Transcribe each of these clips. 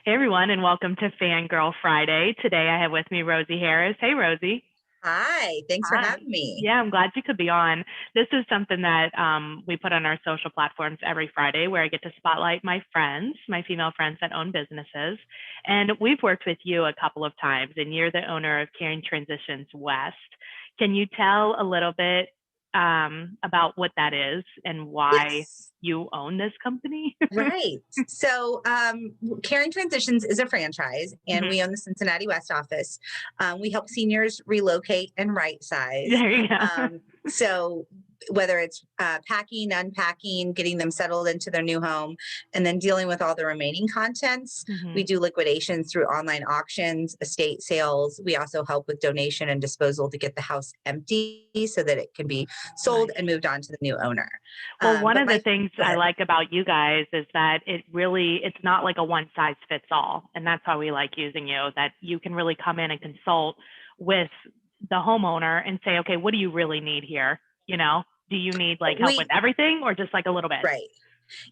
Hey everyone, and welcome to Fangirl Friday. Today I have with me Rosie Harris. Hey Rosie. Hi, thanks for Hi. having me. Yeah, I'm glad you could be on. This is something that we put on our social platforms every Friday where I get to spotlight my friends, my female friends that own businesses. And we've worked with you a couple of times, and you're the owner of Caring Transitions West. Can you tell a little bit about what that is and why Yes, you own this company? right. So, Caring Transitions is a franchise, and Mhm. we own the Cincinnati West office. We help seniors relocate and right size. There you go. So, whether it's packing, unpacking, getting them settled into their new home, and then dealing with all the remaining contents, we Mhm. do liquidations through online auctions, estate sales. We also help with donation and disposal to get the house empty so that it can be sold Nice. and moved on to the new owner. Well, one But of the my things Go I ahead. like about you guys is that it's not like a one size fits all. And that's why we like using you, that you can really come in and consult with the homeowner and say, okay, what do you really need here? You know, do you need like help with We everything or just like a little bit? Right.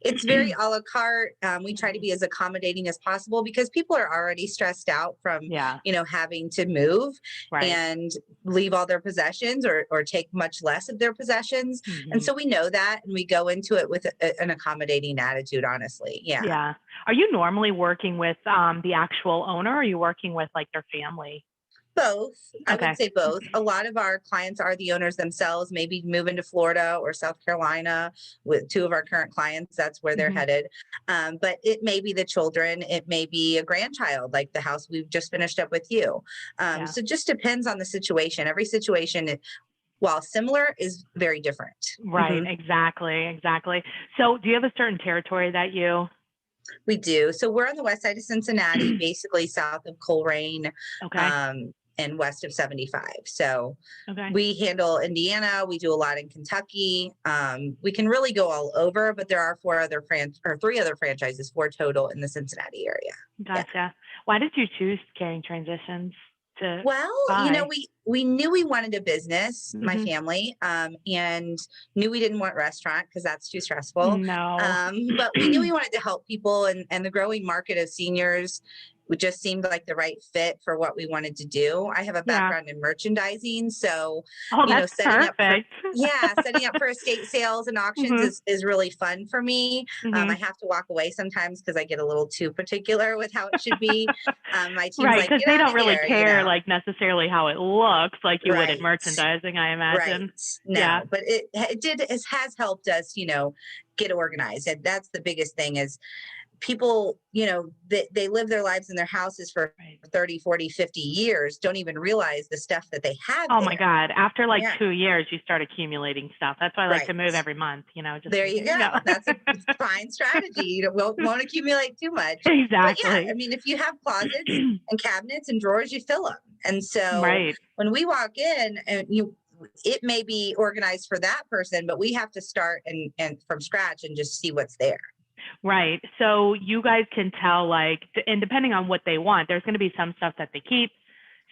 It's very a la carte. We try to Mhm. be as accommodating as possible because people are already stressed out from, Yeah, having to move right. and leave all their possessions or take much less of their possessions. And Hmm. so we know that and we go into it with an accommodating attitude, honestly. Yeah. Yeah. Are you normally working with the actual owner or are you working with like their family? Both. I would Okay. say both. A lot of our clients are the owners themselves, maybe moving to Florida or South Carolina with two of our current clients. That's where they're Hmm. headed. But it may be the children, it may be a grandchild, like the house we've just finished up with you. Yeah. So just depends on the situation. Every situation, while similar, is very different. Right. Mhm. Exactly. Exactly. So do you have a certain territory that you We do. So we're on the west side of Cincinnati, basically south of Coleraine, Okay. and west of 75. So Okay. we handle Indiana. We do a lot in Kentucky. We can really go all over, but there are three other franchises, four total in the Cincinnati area. Yeah. Gotcha. Why did you choose Caring Transitions to Well, buy? we knew we wanted a business, my Mhm. family, and knew we didn't want restaurant because that's too stressful. No. But we knew we wanted to help people, and the growing market of seniors would just seemed like the right fit for what we wanted to do. I have a Yeah. background in merchandising, so Oh, that's setting up for perfect. setting up for estate sales and auctions Mhm. is really fun for me. I Mhm. have to walk away sometimes because I get a little too particular with how it should be. My team's Right, like, because get they out don't of really here. care, like, necessarily how it looks like you would in Right. merchandising, I Right. imagine. Yeah. No, but it has helped us, get organized. And that's the biggest thing is people, they live their lives in their houses for Right. 30, 40, 50 years, don't even realize the stuff that they have Oh my there. god, after, like, Yeah. 2 years, you start accumulating stuff. That's why I like to Right. move every month, just There in you case. go. No. That's a fine strategy. Won't accumulate too much. But yeah, I Exactly. mean, if you have closets and cabinets and drawers, you fill them. And so Right. when we walk in, it may be organized for that person, but we have to start and from scratch and just see what's there. Right. So you guys can tell, like, and depending on what they want, there's going to be some stuff that they keep,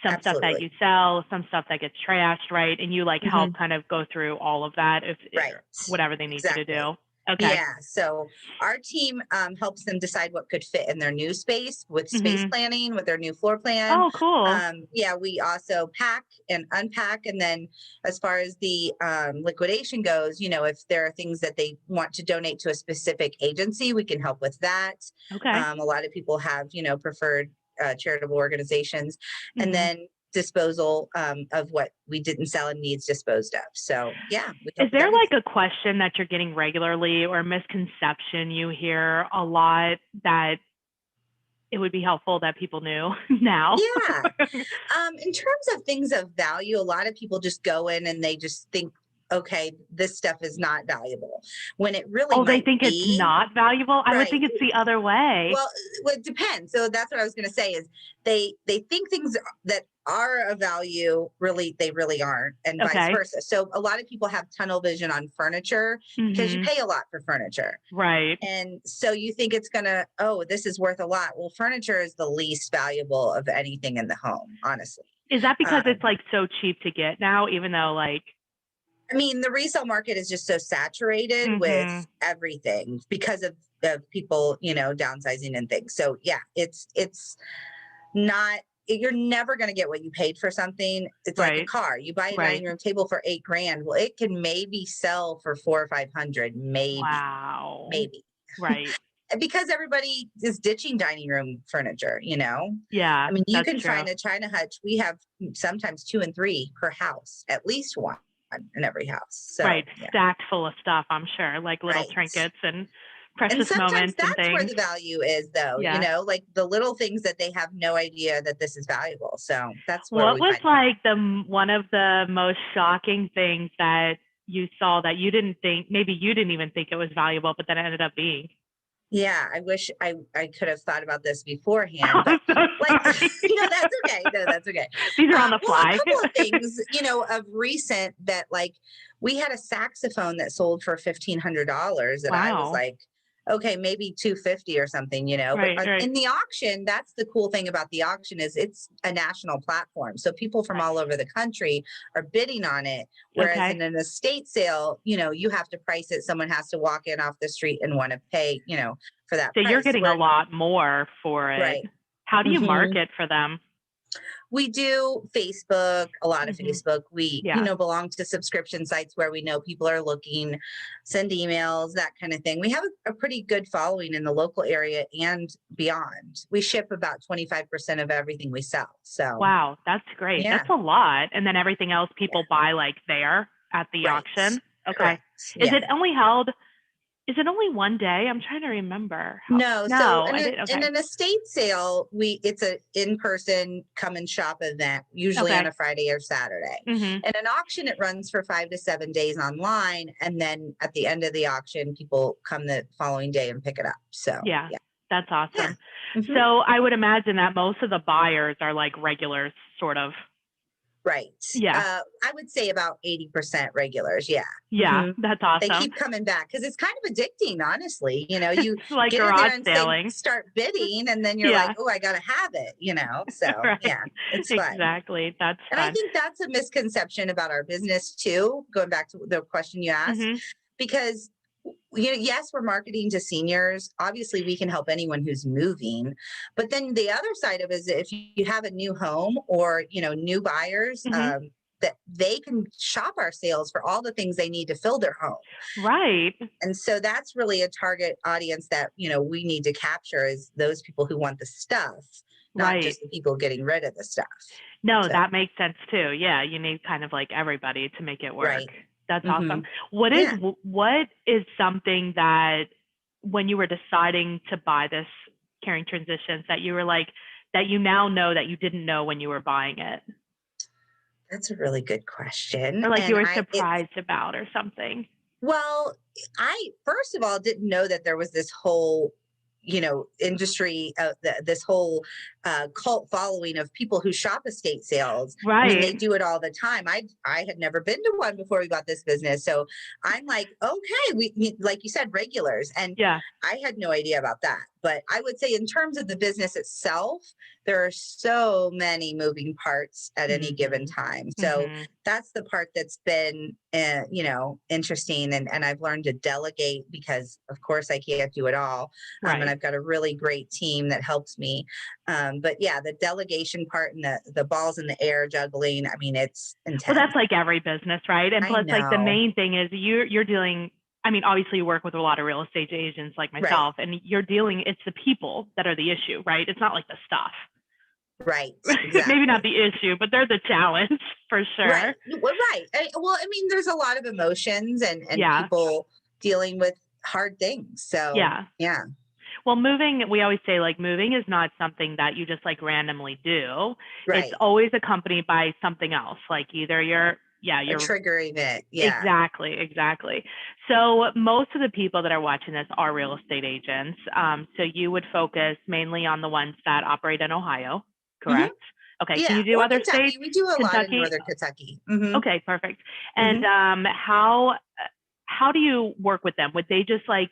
some stuff that Absolutely. you sell, some stuff that gets trashed, right? And you like help Hmm. kind of go through all of that if Right. whatever they need you to Exactly. do. Okay. Yeah. So our team helps them decide what could fit in their new space with space Mhm. planning, with their new floor plan. Oh, cool. Yeah, we also pack and unpack. And then as far as the liquidation goes, if there are things that they want to donate to a specific agency, we can help with that. Okay. A lot of people have, preferred charitable organizations. And Mhm. then disposal of what we didn't sell and needs disposed of. So yeah, we Is help with there like everything. a question that you're getting regularly or a misconception you hear a lot that it would be helpful that people knew now? Yeah. In terms of things of value, a lot of people just go in and they just think, okay, this stuff is not valuable when it really Oh, they might think it's be. not valuable? I would Right. think it's the other way. Well, it depends. So that's what I was going to say is they think things that are of value they really aren't, and vice Okay. versa. So a lot of people have tunnel vision on furniture because you Mhm. pay a lot for furniture. Right. And so you think it's gonna, oh, this is worth a lot. Well, furniture is the least valuable of anything in the home, honestly. Is that because Um, it's like so cheap to get now, even though like I mean, the resale market is just so saturated with mhm. everything because of of people, downsizing and things. So yeah, it's not, you're never going to get what you paid for something. It's like a Right. car. You buy a Right. dining room table for $8,000. Well, it can maybe sell for 400 or 500, Wow. maybe. Right. Because everybody is ditching dining room furniture, Yeah, I mean, you that's can true. find a China hutch. We have sometimes 2 and 3 per house, at least one in every house. Right. So yeah, Stacked full of stuff, I'm sure, like little right. trinkets and And precious sometimes moments and that's where things. the value is, though, Yeah. like the little things that they have no idea that this is valuable. So that's where What we was find. like one of the most shocking things that you saw that you didn't think, maybe you didn't even think it was valuable, but then it ended up being? Yeah, I wish I could have thought about this beforehand, I'm but so like, sorry. that's okay. No, that's okay. These are on the Well, a fly. couple of things, of recent that like we had a saxophone that sold for $1,500 that I was Wow. like, okay, maybe 250 or something, but Right, right, in the auction, that's the cool thing about the auction is it's a national platform. So people from all over the country are bidding on it. Whereas okay. in an estate sale, you have to price it. Someone has to walk in off the street and want to pay, for that So you're price. getting a Where lot more for it. right. How do you hmm market for them? We do Facebook, a lot of Hmm. Facebook. We, Yeah. belong to subscription sites where we know people are looking, send emails, that kind of thing. We have a pretty good following in the local area and beyond. We ship about 25% of everything we sell. So Wow, that's great. yeah, That's a lot. And then everything else yeah, people buy like there at the right. auction. Okay. Correct. Yeah. Is it only one day? I'm trying to remember. No, so No, I didn't. in Okay. an estate sale, it's a in-person come and shop event, usually on Okay. a Friday or Saturday. Hmm. And an auction, it runs for 5 to 7 days online, and then at the end of the auction, people come the following day and pick it up. So Yeah, yeah, that's yeah. awesome. Mhm. So I would imagine that most of the buyers are like regulars, sort of. Right. Yeah. I would say about 80% regulars. Yeah. Yeah, hmm that's They awesome. keep coming back because it's kind of addicting, honestly. You It's like get in there garage and sailing. start bidding, and then you're like, Yeah. oh, I got to have it. So Right. yeah, it's fun. Exactly. That's And I fun. think that's a misconception about our business too, going back to the question you asked, Hmm. because yes, we're marketing to seniors. Obviously, we can help anyone who's moving. But then the other side of it is if you have a new home or, new buyers, Hmm. that they can shop our sales for all the things they need to fill their home. Right. And so that's really a target audience that, we need to capture is those people who want the stuff, not Right. just the people getting rid of the stuff. No, So, that makes sense too. Yeah, you need kind of like everybody to make it work. right. That's hmm awesome. Yeah. What is something that when you were deciding to buy this Caring Transitions that you were like that you now know that you didn't know when you were buying it, That's a really good question. or like you And were surprised about or something? well, I first of all didn't know that there was this whole, industry, this whole cult following of people who shop estate sales. I mean, they Right. do it all the time. I had never been to one before we got this business, so I'm like, okay, like you said, regulars, and Yeah. I had no idea about that. But I would say, in terms of the business itself, there are so many moving parts at any given Mhm. time. So Mhm. that's the part that's been interesting, and I've learned to delegate because of course I can't do it all, and Right. I've got a really great team that helps me, but yeah, the delegation part and the balls in the air juggling, I mean, it's Well, intense. that's like every business, right? And I plus, like the know. main thing is you're dealing. I mean, obviously, you work with a lot of real estate agents like Right. myself, and you're dealing. It's the people that are the issue, right? It's not like the stuff. Right. Maybe not Exactly. the issue, but they're the challenge for Right. sure. Well, right. Well, I mean, there's a lot of emotions and Yeah. people dealing with hard things, so Yeah. yeah. Well, moving, we always say like moving is not something that you just like randomly do. It's Right. always accompanied by something else, like either A you're trigger event, yeah. exactly, exactly. So most of the people that are watching this are real estate agents. So you would focus mainly on the ones that operate in Ohio, hmm correct? Okay. Can Yeah, you do or other states? Kentucky. We do a lot in Kentucky? northern Kentucky. hmm Okay, perfect. And hmm how do you work with them? Would they just like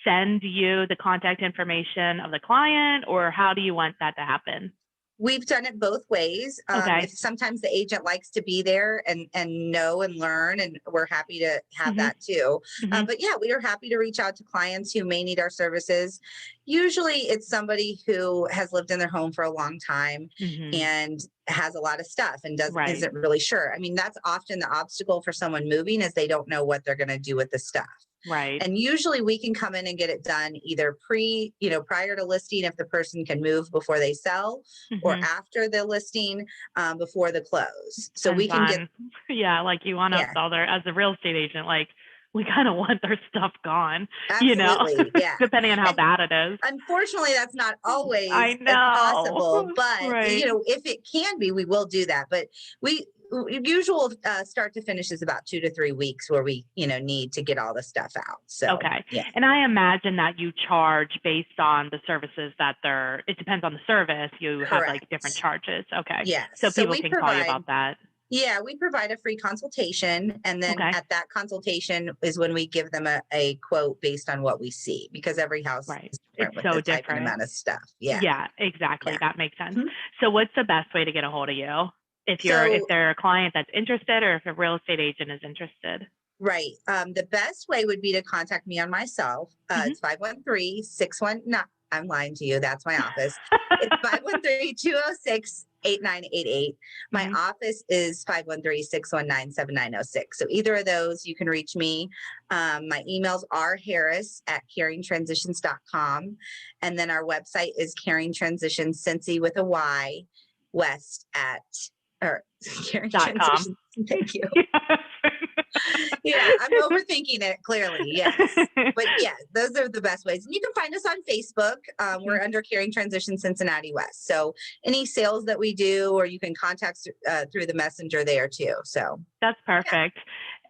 send you the contact information of the client, or how do you want that to happen? We've done it both ways. If Okay. sometimes the agent likes to be there and know and learn, and we're happy to have Mhm. that too. Mhm. But yeah, we are happy to reach out to clients who may need our services. Usually, it's somebody who has lived in their home for a long time Mhm. and has a lot of stuff and does Right. isn't really sure. I mean, that's often the obstacle for someone moving is they don't know what they're going to do with the stuff. Right. And usually we can come in and get it done either prior to listing if the person can move before they sell, or Mhm. after the listing, before the close. So we Depends can get, on yeah, like you want to yeah, sell their as a real estate agent, like we kind of want their stuff gone, you know, absolutely. Yeah. depending on how And bad it is. unfortunately, that's not I always know. possible, but Right. if it can be, we will do that. But we usual start to finish is about 2 to 3 weeks where we need to get all the stuff out. So Okay. yeah, And I imagine that you charge based on the services that it depends on the service. You have like different correct. charges. Okay. Yes. So So people we can call you provide about that. Yeah, we provide a free consultation. And then Okay. at that consultation is when we give them a quote based on what we see, because every house Right. is It's different with so the type and different. amount of stuff. Yeah. Yeah, exactly. Yeah. That makes sense. Mhm. So what's the best way to get a hold of you? If So, they're a client that's interested or if a real estate agent is interested? right. The best way would be to contact me on my cell. Mhm. It's 513-61. No, I'm lying to you. That's my office. It's 513-206-8988. My Mhm. office is 513-619-7906. So either of those, you can reach me. My emails are harris@caringtransitions.com. And then our website is Caring Transitions, Cincy with a Y, West at, or Caring .com. Transitions. Thank you. Yeah, I'm overthinking it clearly. Yes. But yeah, those are the best ways. And you can find us on Facebook. We're under Caring Transition Cincinnati West. So any sales that we do, or you can contact through the messenger there too. So That's yeah. perfect.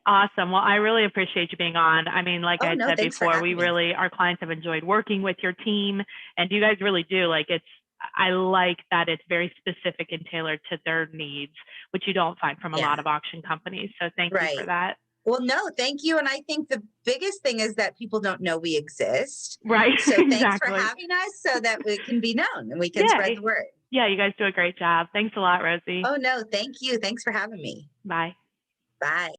Awesome. Well, I really appreciate you being on. I mean, like Oh I no, said thanks for before, having me. our clients have enjoyed working with your team, and you guys really do. I like that it's very specific and tailored to their needs, which you don't find from a Yeah. lot of auction companies. So thank you for Right. that. Well, no, thank you. And I think the biggest thing is that people don't know we exist. Right. So thanks for Exactly. having us so that we can be known and we can Yeah. spread the word. Yeah. You guys do a great job. Thanks a lot, Rosie. Oh no, thank you. Thanks for having me. Bye. Bye.